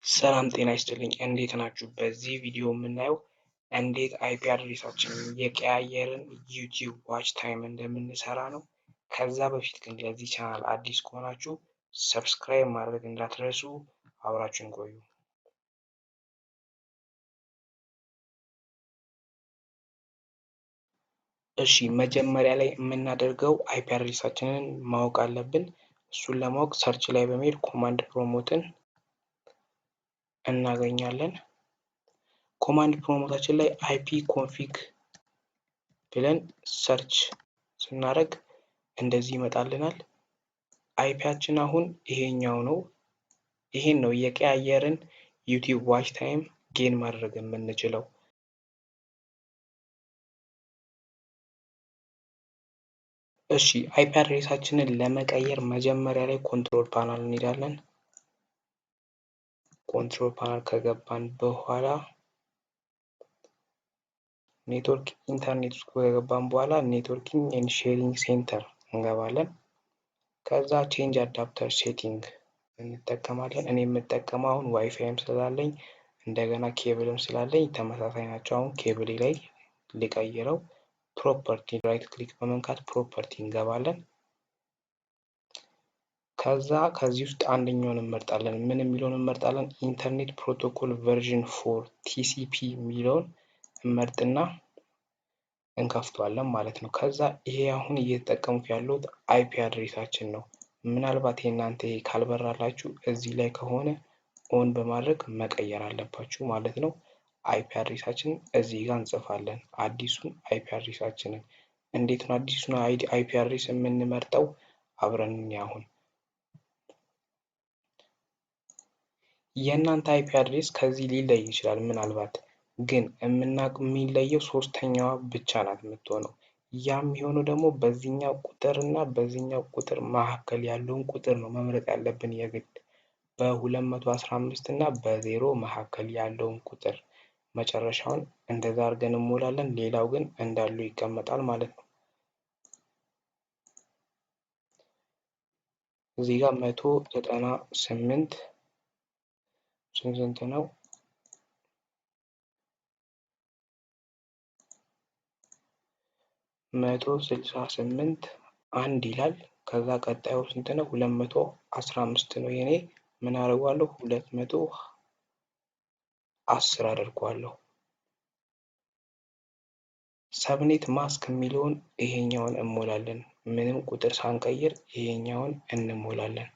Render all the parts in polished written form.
ሰላም ጤና ይስጥልኝ እንዴት ናችሁ? በዚህ ቪዲዮ የምናየው እንዴት አይፒ አድሬሳችንን የቀያየርን ዩቲዩብ ዋች ታይም እንደምንሰራ ነው። ከዛ በፊት ግን ለዚህ ቻናል አዲስ ከሆናችሁ ሰብስክራይብ ማድረግ እንዳትረሱ፣ አብራችሁን ቆዩ። እሺ መጀመሪያ ላይ የምናደርገው አይፒ አድሬሳችንን ማወቅ አለብን። እሱን ለማወቅ ሰርች ላይ በመሄድ ኮማንድ ፕሮሞትን እናገኛለን። ኮማንድ ፕሮሞታችን ላይ አይፒ ኮንፊግ ብለን ሰርች ስናደርግ እንደዚህ ይመጣልናል። አይፒያችን አሁን ይሄኛው ነው። ይሄን ነው የቀያየርን ዩቲዩብ ዋች ታይም ጌን ማድረግ የምንችለው። እሺ አይፒ አድሬሳችንን ለመቀየር መጀመሪያ ላይ ኮንትሮል ፓናል እንሄዳለን። ኮንትሮል ፓናል ከገባን በኋላ ኔትወርክ ኢንተርኔት ውስጥ ከገባን በኋላ ኔትወርኪንግ ኤንድ ሼሪንግ ሴንተር እንገባለን። ከዛ ቼንጅ አዳፕተር ሴቲንግ እንጠቀማለን። እኔ የምጠቀመው አሁን ዋይፋይም ስላለኝ እንደገና ኬብልም ስላለኝ ተመሳሳይ ናቸው። አሁን ኬብል ላይ ልቀይረው። ፕሮፐርቲ ራይት ክሊክ በመንካት ፕሮፐርቲ እንገባለን። ከዛ ከዚህ ውስጥ አንደኛውን እንመርጣለን። ምን የሚለውን እንመርጣለን? ኢንተርኔት ፕሮቶኮል ቨርዥን 4 ቲሲፒ የሚለውን እንመርጥና እንከፍተዋለን ማለት ነው። ከዛ ይሄ አሁን እየተጠቀሙት ያለው አይፒ አድሬሳችን ነው። ምናልባት የእናንተ ካልበራላችሁ እዚህ ላይ ከሆነ ኦን በማድረግ መቀየር አለባችሁ ማለት ነው። አይፒ አድሬሳችን እዚህ ጋር እንጽፋለን። አዲሱን አይፒ አድሬሳችንን እንዴት ነው አዲሱን አይፒ አድሬስ የምንመርጠው? አብረን አሁን የእናንተ አይፒ አድሬስ ከዚህ ሊለይ ይችላል። ምናልባት ግን የሚለየው ሶስተኛዋ ብቻ ናት የምትሆነው። ያም የሚሆነው ደግሞ በዚህኛው ቁጥር እና በዚህኛው ቁጥር መካከል ያለውን ቁጥር ነው መምረጥ ያለብን የግድ። በ215 እና በዜሮ መካከል ያለውን ቁጥር መጨረሻውን እንደዛ አድርገን እንሞላለን። ሌላው ግን እንዳሉ ይቀመጣል ማለት ነው። እዚህ ጋር 198 ስንት ነው? 168 አንድ ይላል። ከዛ ቀጣዩ ስንት ነው? 215 ነው የኔ። ምን አደርገዋለሁ? 210 አደርገዋለሁ። ሰብኔት ማስክ የሚለውን ይሄኛውን እንሞላለን። ምንም ቁጥር ሳንቀይር ይሄኛውን እንሞላለን።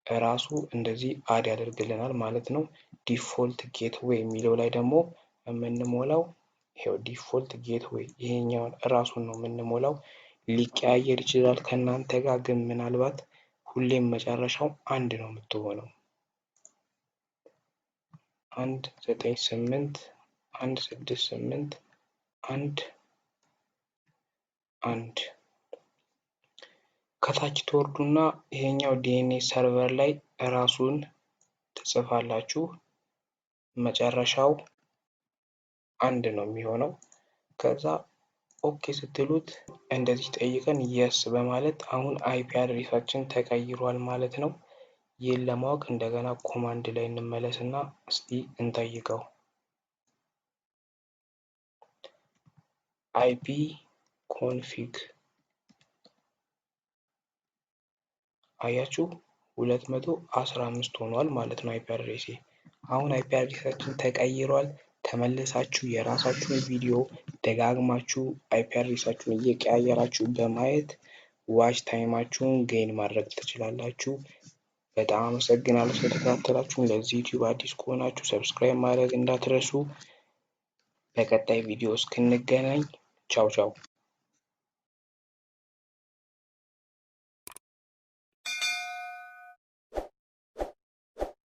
ራሱ እንደዚህ አድ ያደርግልናል ማለት ነው። ዲፎልት ጌትዌይ የሚለው ላይ ደግሞ የምንሞላው ይሄው ዲፎልት ጌትዌይ ይሄኛውን ራሱን ነው የምንሞላው። ሊቀያየር ይችላል ከእናንተ ጋር ግን ምናልባት ሁሌም መጨረሻው አንድ ነው የምትሆነው። 198 168 1 ከታች ትወርዱና ይሄኛው ዲኤንኤስ ሰርቨር ላይ ራሱን ትጽፋላችሁ። መጨረሻው አንድ ነው የሚሆነው። ከዛ ኦኬ ስትሉት እንደዚህ ጠይቀን የስ በማለት አሁን አይፒ አድሬሳችን ተቀይሯል ማለት ነው። ይህን ለማወቅ እንደገና ኮማንድ ላይ እንመለስና እስቲ እንጠይቀው። አይፒ ኮንፊግ አያችሁ 215 ሆኗል ማለት ነው አይፒ አድሬሴ። አሁን አይፒ አድሬሳችን ተቀይሯል። ተመልሳችሁ የራሳችሁን ቪዲዮ ደጋግማችሁ አይፒ አድሬሳችሁን እየቀያየራችሁ በማየት ዋች ታይማችሁን ጌን ማድረግ ትችላላችሁ። በጣም አመሰግናለሁ ስለተከታተላችሁን። ለዚህ ዩቲዩብ አዲስ ከሆናችሁ ሰብስክራይብ ማድረግ እንዳትረሱ። በቀጣይ ቪዲዮ እስክንገናኝ ቻው ቻው።